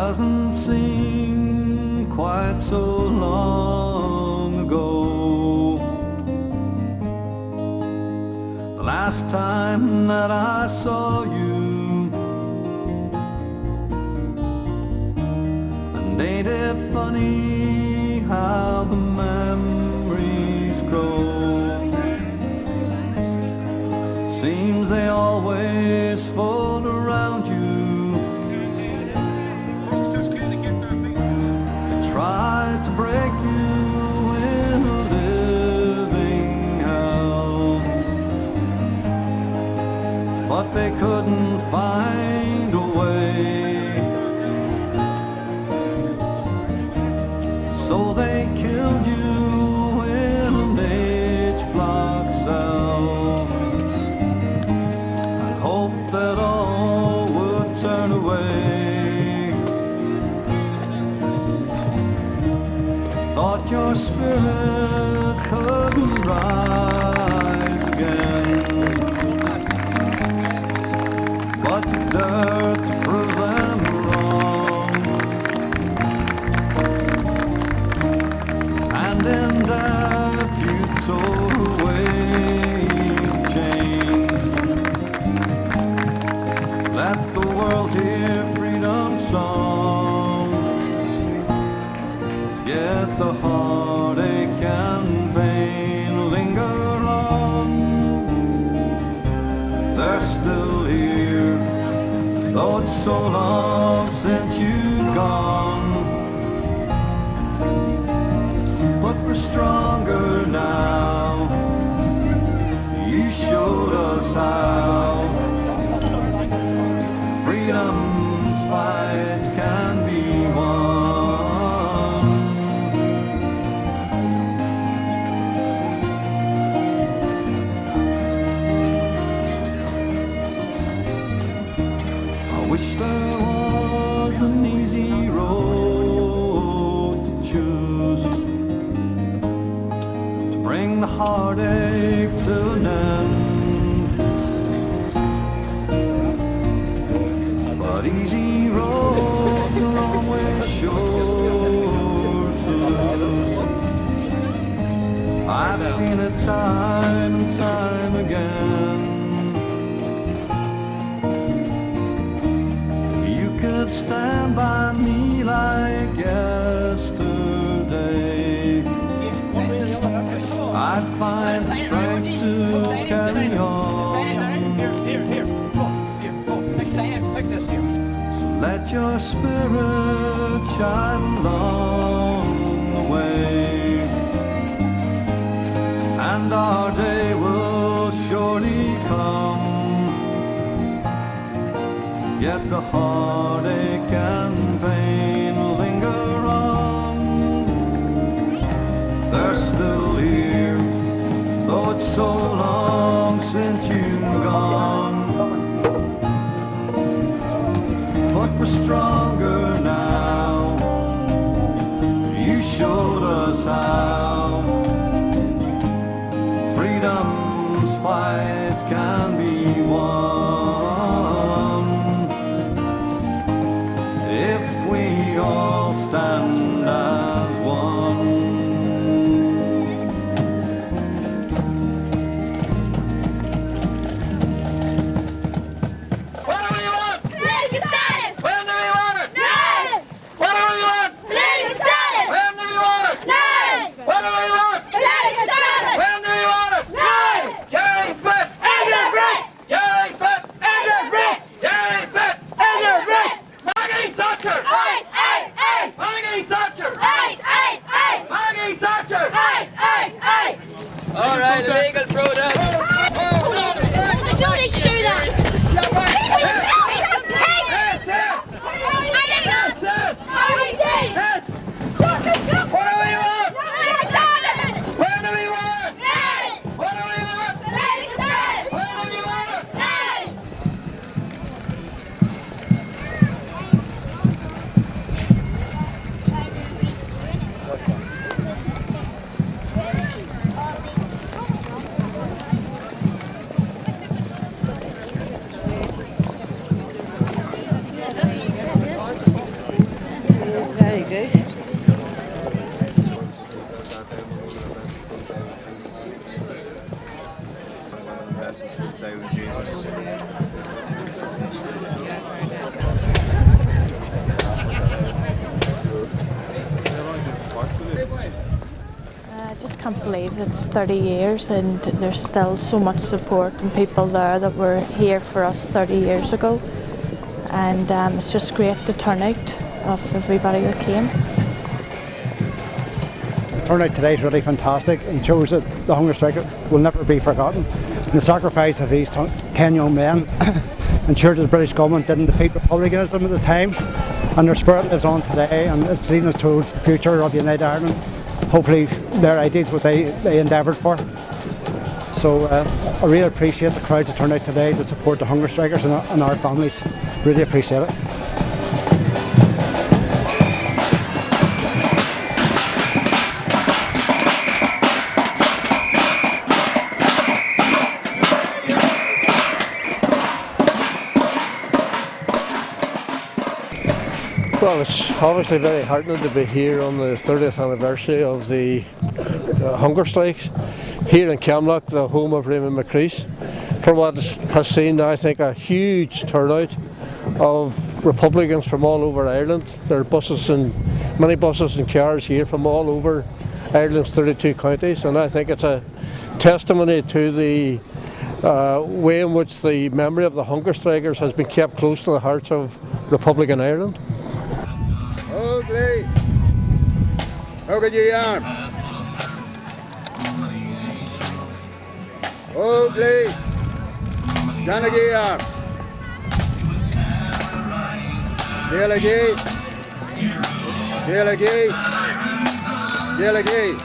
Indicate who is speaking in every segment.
Speaker 1: doesn't seem quite so long ago. The last time that I saw you, and ain't it funny how the memories grow? Seems they always fold around you. Tried to break you in a living hell, but they couldn't find a way, so they killed you in an H-block cell and hoped that all would turn away. Thought your spirit couldn't rise again, but you dared to prove them wrong. And in death you tore away chains. Let the world hear freedom's song. Yet the heartache and pain linger on. They're still here, though it's so long since you've gone. But we're stronger now. You showed us how freedom's fights can be won. Wish there was an easy road to choose to bring the heartache to an end, but easy roads are always sure to lose. I've seen it time and time again. Stand by me like yesterday, I'd find the strength to carry on. So let your spirit shine along the way, and our day will surely come. Yet the heartache and pain linger on. They're still here, though it's so long since you've gone. But we're stronger now. You showed us how freedom's fight can be won. All stand as one.
Speaker 2: good.
Speaker 3: I just can't believe it's 30 years and there's still so much support and people there that were here for us 30 years ago. And it's just great, the turnout of everybody that came.
Speaker 4: The turnout today is really fantastic and shows that the hunger strike will never be forgotten. And the sacrifice of these 10 young men ensured that the British government didn't defeat republicanism at the time, and their spirit lives on today, and it's leading us towards the future of United Ireland. Hopefully their ideals what they endeavoured for. So I really appreciate the crowds that turned out today to support the hunger strikers and our families. Really appreciate it.
Speaker 5: Well, it's obviously very heartening to be here on the 30th anniversary of the hunger strikes here in Camlough, the home of Raymond McCreesh. For what has seen, I think, a huge turnout of Republicans from all over Ireland. There are many buses and cars here from all over Ireland's 32 counties, and I think it's a testimony to the way in which the memory of the hunger strikers has been kept close to the hearts of Republican Ireland.
Speaker 6: Ugly. How could you arm? Ugly. Janagi arm. Delegate. Delegate. Delegate.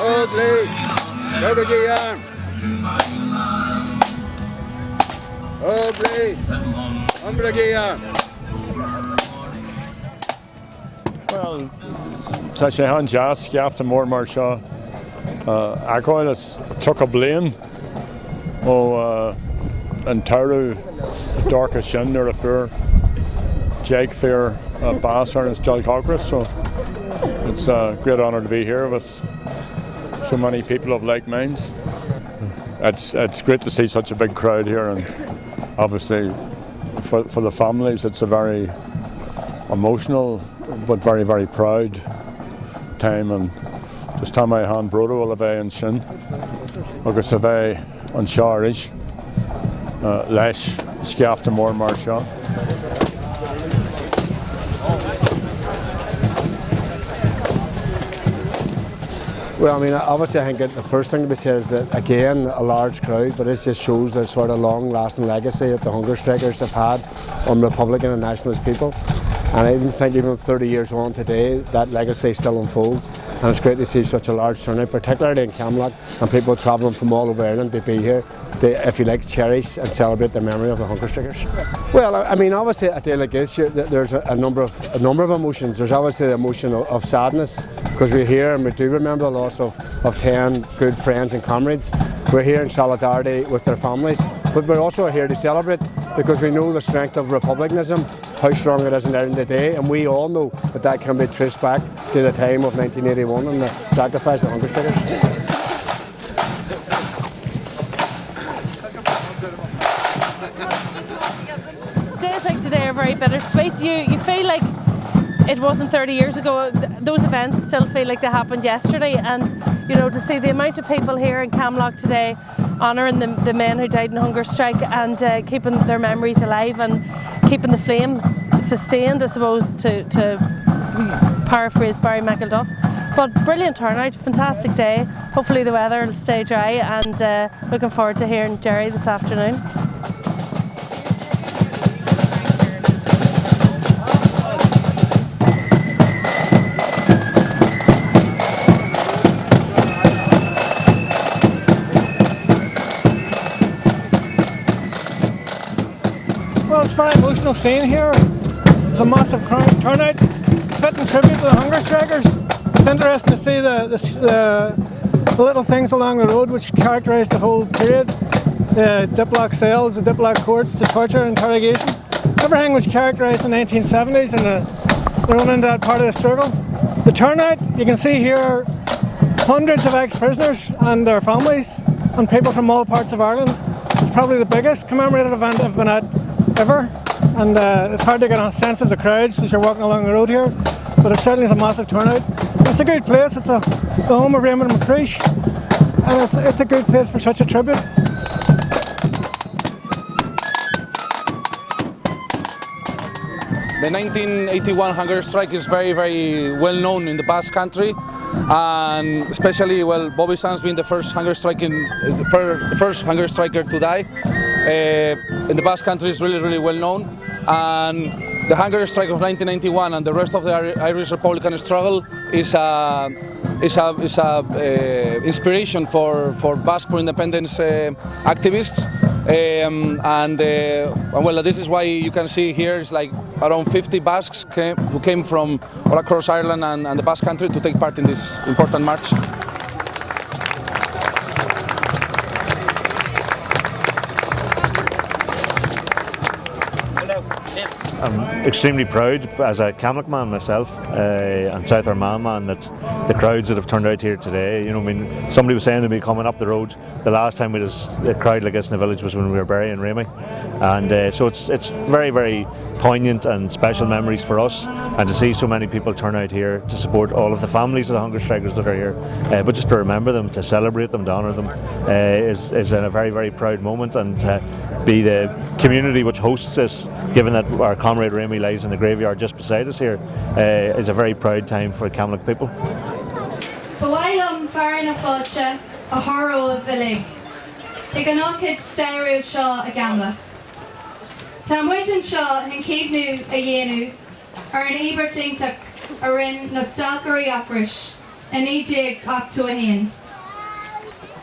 Speaker 6: Ugly. How could you arm? Ugly. Umbragi arm.
Speaker 7: Well, tá sé an jazz sceafta mór mar seo agháil is tucha bliain ó an tairú dorcha sin nuair a fuair Jake fear Bass and John Congress, so it's a great honour to be here with so many people of like minds. It's great to see such a big crowd here, and obviously for the families it's a very emotional but very, very proud time, and just tá my hand brodo will a and Sinn agus a an Sharish leis sceafta mór mar seo.
Speaker 5: Well, I mean, obviously I think the first thing to be said is that, again, a large crowd, but it just shows the sort of long-lasting legacy that the hunger strikers have had on Republican and nationalist people. And I even think even 30 years on today, that legacy still unfolds. And it's great to see such a large turnout, particularly in Camlough, and people travelling from all over Ireland to be here to, if you like, cherish and celebrate the memory of the hunger strikers. Well, I mean, obviously a day like this, there's a number of emotions. There's obviously the emotion of sadness, because we're here and we do remember the loss of 10 good friends and comrades. We're here in solidarity with their families, but we're also here to celebrate because we know the strength of republicanism, how strong it is in Ireland today, and we all know that that can be traced back to the time of 1981 and the sacrifice of the hunger strikers.
Speaker 3: Days like today are very bittersweet. You feel like it wasn't 30 years ago. Those events still feel like they happened yesterday, and you know, to see the amount of people here in Camlough today honouring the men who died in hunger strike and keeping their memories alive and keeping the flame sustained, I suppose, to paraphrase Barry McElduff. But brilliant turnout, fantastic day. Hopefully the weather will stay dry, and looking forward to hearing Jerry this afternoon.
Speaker 8: Well, it's a very emotional scene here. There's a massive turnout, fitting tribute to the hunger strikers. It's interesting to see the little things along the road which characterised the whole period. The diplock cells, the diplock courts, the torture, interrogation. Everything was characterised in the 1970s and they're running into that part of the struggle. The turnout, you can see here hundreds of ex-prisoners and their families and people from all parts of Ireland. It's probably the biggest commemorated event I've been at ever, and it's hard to get a sense of the crowds as you're walking along the road here, but it certainly is a massive turnout. It's a good place. It's the home of Raymond and McCreesh, and it's a good place for such a tribute.
Speaker 2: The 1981 hunger strike is very, very well known in the Basque Country, and especially, well, Bobby Sands being the first hunger striker to die in the Basque Country is really, really well known. And the hunger strike of 1991 and the rest of the Irish Republican struggle is inspiration for Basque independence activists. Well, this is why you can see here it's like around 50 Basques who came from all across Ireland and the Basque Country to take part in this important march.
Speaker 9: I'm extremely proud as a Camlough man myself and South Armagh man that the crowds that have turned out here today, you know, I mean, somebody was saying to me coming up the road, the last time we had a crowd like this in the village was when we were burying Raymond, and so it's very, very poignant and special memories for us, and to see so many people turn out here to support all of the families of the hunger strikers that are here, but just to remember them, to celebrate them, to honour them, is a very, very proud moment, and be the community which hosts this, given that our comrade Raymond lies in the graveyard just beside us here, is a very proud time for Camlough people.
Speaker 10: Bawailam Farna Fodcha, a horror of Villig. Higanokid Stereo Shaw a Camlough. Tamwijin Shaw and Keevnu a Yenu, or an Ebertingtuk, or in Nostalgary Okrish, an Ejig Octuahin.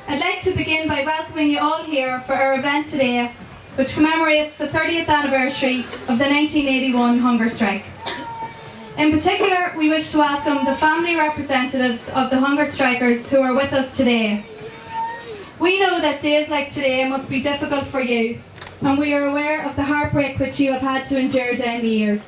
Speaker 10: I'd like to begin by welcoming you all here for our event today, which commemorates the 30th anniversary of the 1981 hunger strike. In particular, we wish to welcome the family representatives of the hunger strikers who are with us today. We know that days like today must be difficult for you, and we are aware of the heartbreak which you have had to endure down the years.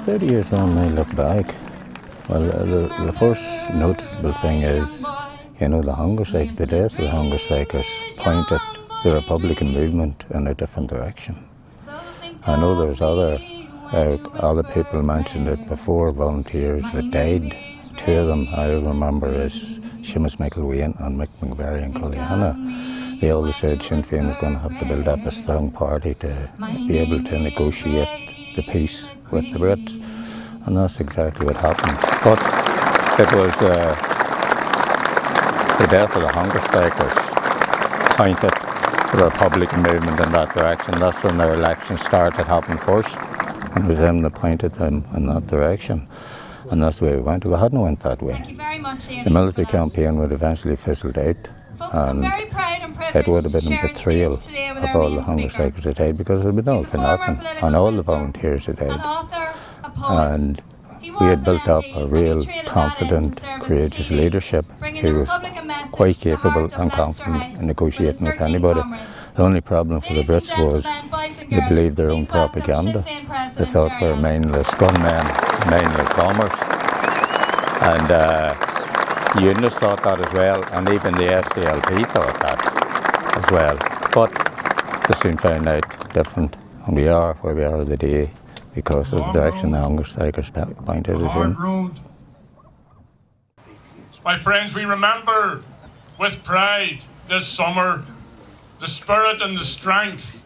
Speaker 11: "30 years on, I look back. Well, the first noticeable thing is, you know, the hunger strike, the death of the hunger strikers pointed the Republican movement in a different direction. I know there's other people mentioned it before, volunteers that died. Two of them I remember is Seamus McElwain and Mick McVerry and Culliana. They always said Sinn Féin was going to have to build up a strong party to be able to negotiate the peace with the Brits, and that's exactly what happened. But it was the death of the hunger strikers pointed the Republican movement in that direction. That's when their election started happening first, and it was them that pointed them in that direction, and that's the way we went. We hadn't went that way. The military campaign would eventually fizzled out, and it would have been a betrayal of all the hunger strikers that died, because it would been all for nothing, and all the volunteers that died. And we had built up a real confident, courageous leadership who was quite capable and confident in negotiating with anybody. The only problem for the Brits was they believed their own propaganda. They thought we were mindless gunmen, mindless bombers. And Unionists thought that as well, and even the SDLP thought that as well. But they soon found out different, and we are where we are today because of the direction the hunger strikers pointed us in.
Speaker 12: My friends, we remember with pride this summer the spirit and the strength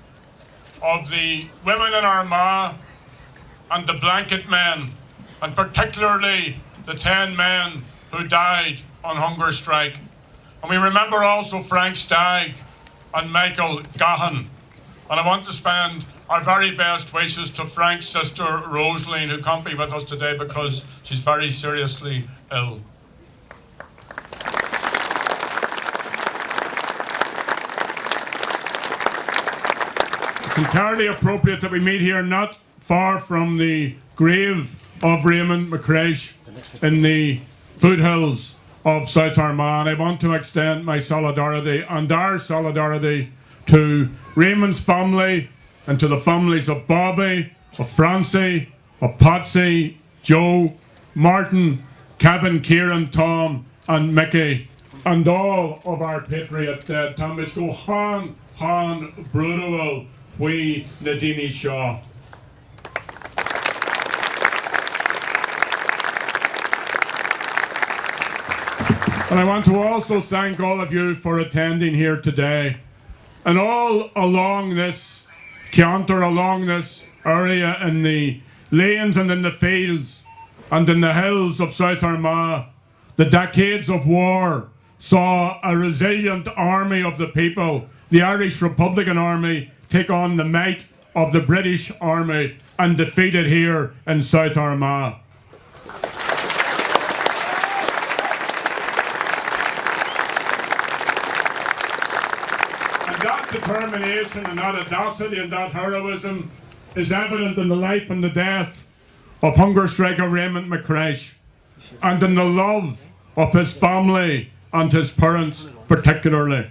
Speaker 12: of the women in Armagh and the blanket men, and particularly the 10 men who died on hunger strike. And we remember also Frank Stagg and Michael Gahan. And I want to spend our very best wishes to Frank's sister Rosaline, who can't be with us today because she's very seriously ill. It's entirely appropriate that we meet here not far from the grave of Raymond McCreesh in the foothills of South Armagh. And I want to extend my solidarity and our solidarity to Raymond's family and to the families of Bobby, of Francie, of Patsy, Joe, Martin, Kevin, Kieran, Tom and Mickey, and all of our patriot dead. Tamits go han brúdúil we Nadini Shaw. And I want to also thank all of you for attending here today. And all along this canter, along this area in the lanes and in the fields and in the hills of South Armagh, the decades of war saw a resilient army of the people, the Irish Republican Army, take on the might of the British Army and defeat it here in South Armagh. That determination and that audacity and that heroism is evident in the life and the death of hunger striker Raymond McCreesh, and in the love of his family and his parents particularly.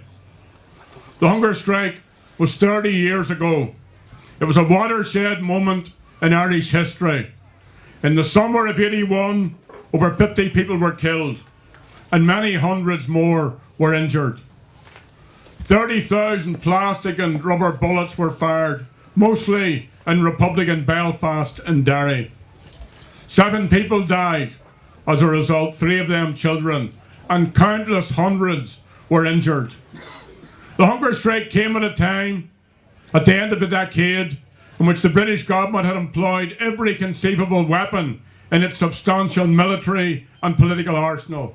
Speaker 12: The hunger strike was 30 years ago. It was a watershed moment in Irish history. In the summer of '81, over 50 people were killed and many hundreds more were injured. 30,000 plastic and rubber bullets were fired, mostly in Republican Belfast and Derry. 7 people died as a result, 3 of them children, and countless hundreds were injured. The hunger strike came at a time, at the end of the decade, in which the British government had employed every conceivable weapon in its substantial military and political arsenal.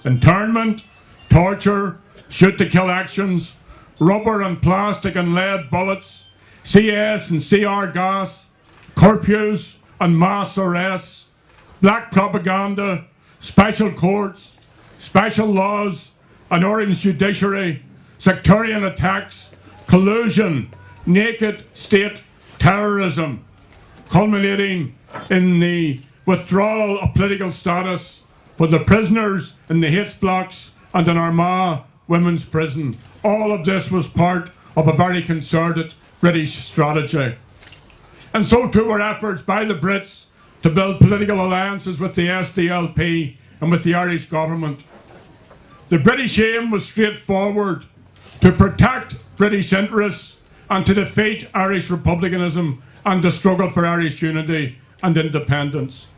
Speaker 12: Internment, torture, shoot-to-kill actions, rubber and plastic and lead bullets, CS and CR gas, curfews and mass arrests, black propaganda, special courts, special laws, an orange judiciary, sectarian attacks, collusion, naked state terrorism, culminating in the withdrawal of political status for the prisoners in the Hates blocks and in Armagh Women's Prison. All of this was part of a very concerted British strategy. And so too were efforts by the Brits to build political alliances with the SDLP and with the Irish government. The British aim was straightforward: to protect British interests and to defeat Irish republicanism and to struggle for Irish unity and independence.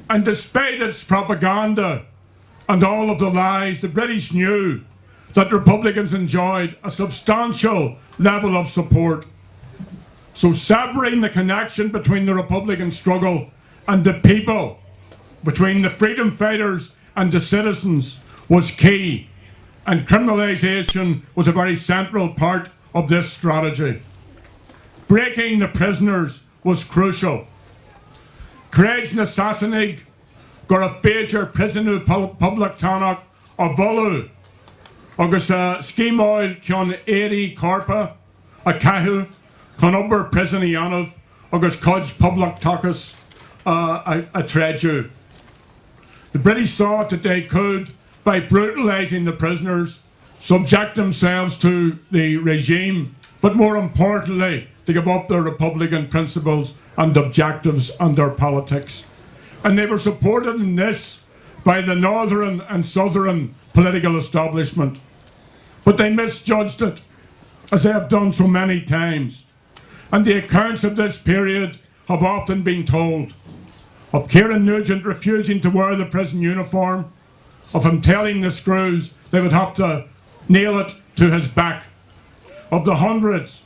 Speaker 12: And despite its propaganda and all of the lies, the British knew that Republicans enjoyed a substantial level of support. So severing the connection between the Republican struggle and the people, between the freedom fighters and the citizens, was key, and criminalisation was a very central part of this strategy. Breaking the prisoners was crucial. Craig's na Sassanig gur a féidir prisonú public tánach a bholu agus a scímáil ceann éirí corpa a caithú chun obair prison í anmh agus codge public tachas a tréidú. The British thought that they could, by brutalising the prisoners, subject themselves to the regime, but more importantly, to give up their Republican principles and objectives and their politics. And they were supported in this by the northern and southern political establishment. But they misjudged it, as they have done so many times. And the accounts of this period have often been told. Of Kieran Nugent refusing to wear the prison uniform, of him telling the screws they would have to nail it to his back, of the hundreds,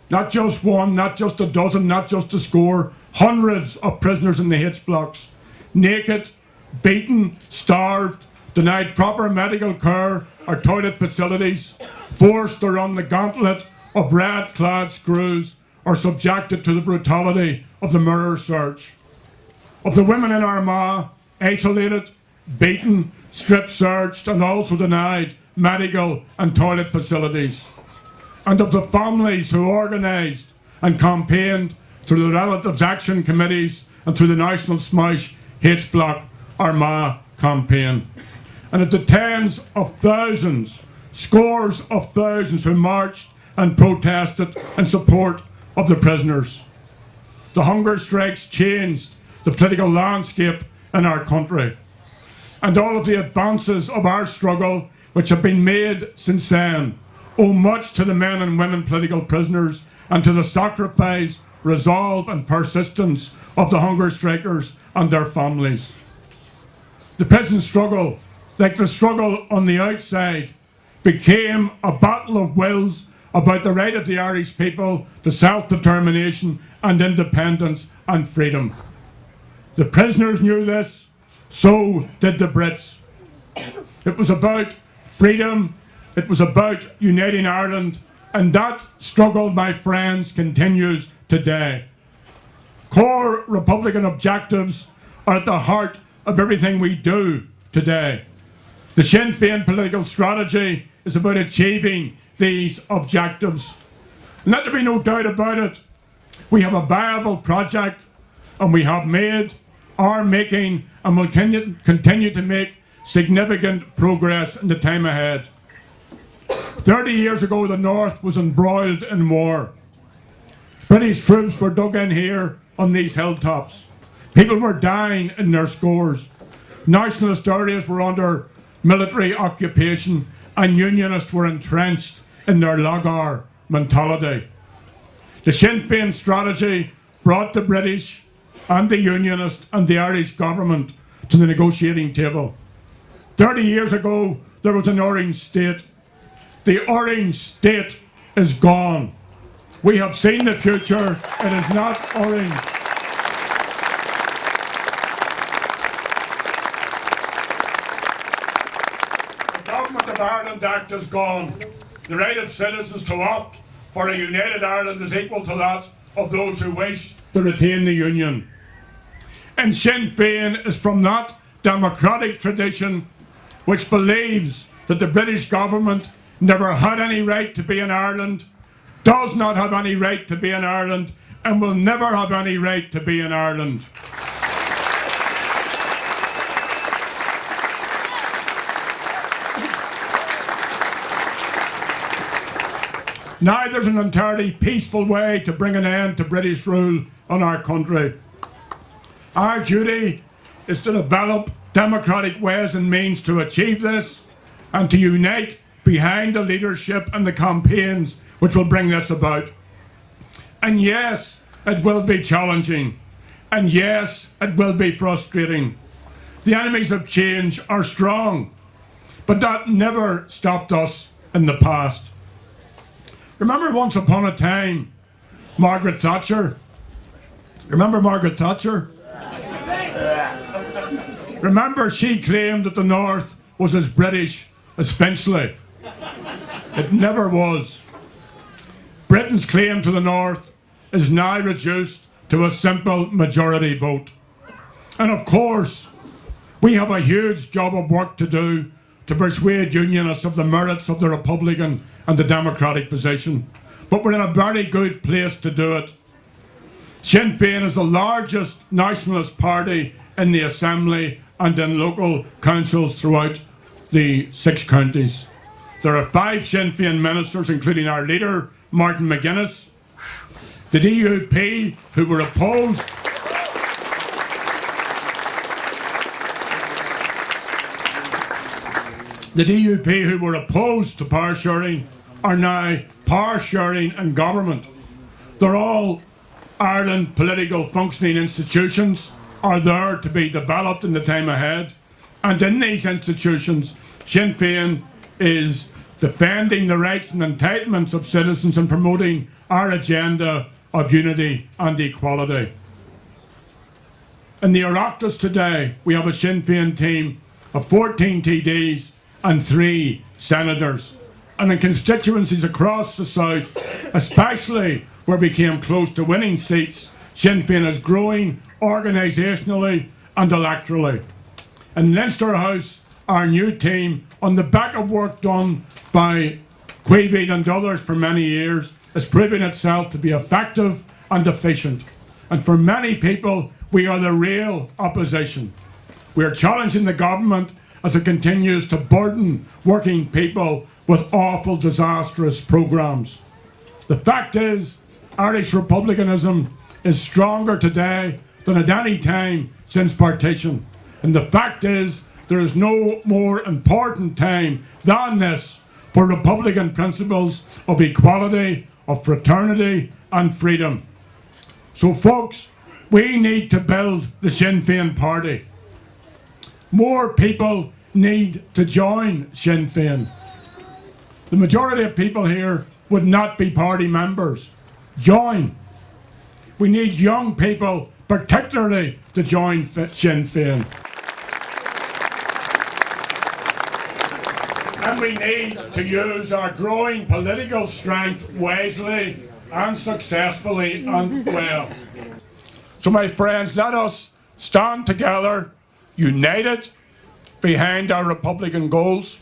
Speaker 12: not just one, not just a dozen, not just a score, hundreds of prisoners in the Hates blocks, naked, beaten, starved, denied proper medical care or toilet facilities, forced to run the gauntlet of red-clad screws, or subjected to the brutality of the mirror search. Of the women in Armagh, isolated, beaten, strip-searched and also denied medical and toilet facilities. And of the families who organised and campaigned through the Relatives Action Committees and through the National Smash H-Block Armagh campaign. And of the tens of thousands, scores of thousands who marched and protested in support of the prisoners. The hunger strikes changed the political landscape in our country. And all of the advances of our struggle which have been made since then owe much to the men and women political prisoners and to the sacrifice, resolve and persistence of the hunger strikers and their families. The prison struggle, like the struggle on the outside, became a battle of wills about the right of the Irish people to self-determination and independence and freedom. The prisoners knew this, so did the Brits. It was about freedom, it was about uniting Ireland, and that struggle, my friends, continues today. Core Republican objectives are at the heart of everything we do today. The Sinn Féin political strategy is about achieving these objectives. And let there be no doubt about it, we have a viable project, and we have made, are making, and will continue to make significant progress in the time ahead. 30 years ago, the North was embroiled in war. British troops were dug in here on these hilltops. People were dying in their scores. Nationalist areas were under military occupation, and Unionists were entrenched in their lagar mentality. The Sinn Féin strategy brought the British and the Unionists and the Irish government to the negotiating table. 30 years ago, there was an orange state. The orange state is gone. We have seen the future. It is not orange. The Government of Ireland Act is gone. The right of citizens to opt for a united Ireland is equal to that of those who wish to retain the Union. And Sinn Féin is from that democratic tradition which believes that the British government never had any right to be in Ireland, does not have any right to be in Ireland, and will never have any right to be in Ireland. Now there's an entirely peaceful way to bring an end to British rule on our country. Our duty is to develop democratic ways and means to achieve this, and to unite behind the leadership and the campaigns which will bring this about. And yes, it will be challenging. And yes, it will be frustrating. The enemies of change are strong, but that never stopped us in the past. Remember once upon a time, Margaret Thatcher? Remember Margaret Thatcher? Remember she claimed that the North was as British as Finchley. It never was. Britain's claim to the North is now reduced to a simple majority vote. And of course, we have a huge job of work to do to persuade Unionists of the merits of the Republican and the Democratic position. But we're in a very good place to do it. Sinn Féin is the largest nationalist party in the Assembly and in local councils throughout the 6 counties. There are 5 Sinn Féin ministers, including our leader, Martin McGuinness. The DUP, who were opposed to power sharing are now power sharing in government. They're all Ireland political functioning institutions are there to be developed in the time ahead. And in these institutions, Sinn Féin is defending the rights and entitlements of citizens and promoting our agenda of unity and equality. In the Oireachtas today, we have a Sinn Féin team of 14 TDs and 3 senators. And in constituencies across the south, especially where we came close to winning seats, Sinn Féin is growing organisationally and electorally. In Leinster House, our new team, on the back of work done by Queevy and others for many years, is proving itself to be effective and efficient. And for many people, we are the real opposition. We are challenging the government as it continues to burden working people with awful, disastrous programmes. The fact is, Irish republicanism is stronger today than at any time since partition. And the fact is, there is no more important time than this for Republican principles of equality, of fraternity and freedom. So folks, we need to build the Sinn Féin party. More people need to join Sinn Féin. The majority of people here would not be party members. Join. We need young people particularly to join Sinn Féin. And we need to use our growing political strength wisely and successfully and well. So my friends, let us stand together, united behind our Republican goals.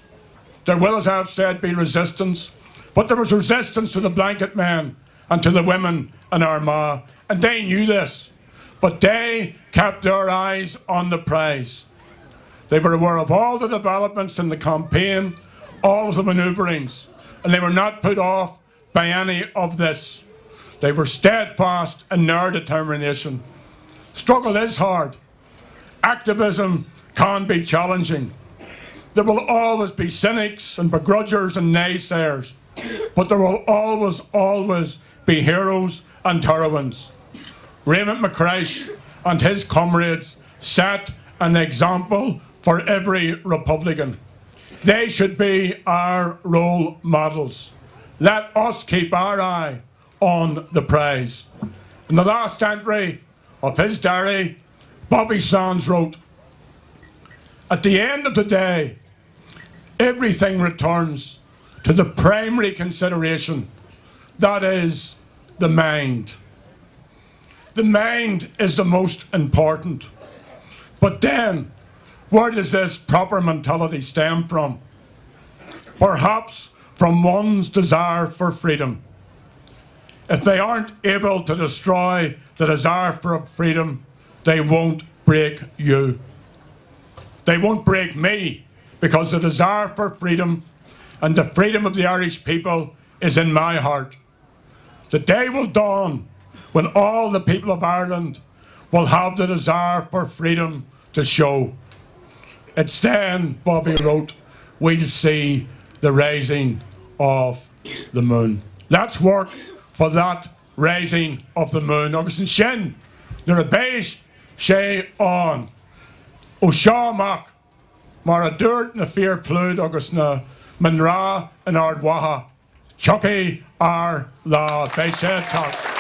Speaker 12: There will, as I've said, be resistance, but there was resistance to the blanket men and to the women in Armagh, and they knew this, but they kept their eyes on the prize. They were aware of all the developments in the campaign, all of the manoeuvrings, and they were not put off by any of this. They were steadfast in their determination. Struggle is hard. Activism can be challenging. There will always be cynics and begrudgers and naysayers, but there will always be heroes and heroines. Raymond McCreesh and his comrades set an example for every Republican. They should be our role models. Let us keep our eye on the prize. In the last entry of his diary, Bobby Sands wrote, "At the end of the day, everything returns to the primary consideration, that is, the mind. The mind is the most important. But then, where does this proper mentality stem from? Perhaps from one's desire for freedom. If they aren't able to destroy the desire for freedom, they won't break you. They won't break me, because the desire for freedom and the freedom of the Irish people is in my heart. The day will dawn when all the people of Ireland will have the desire for freedom to show. It's then," Bobby wrote, "we'll see the rising of the moon." Let's work for that rising of the moon. Agus an sin, nuair a béis sé an ó seo amach mar a dúirt na fíor plúd agus na man rá an ardmhaithe. Chucky ar lá béis sé tá.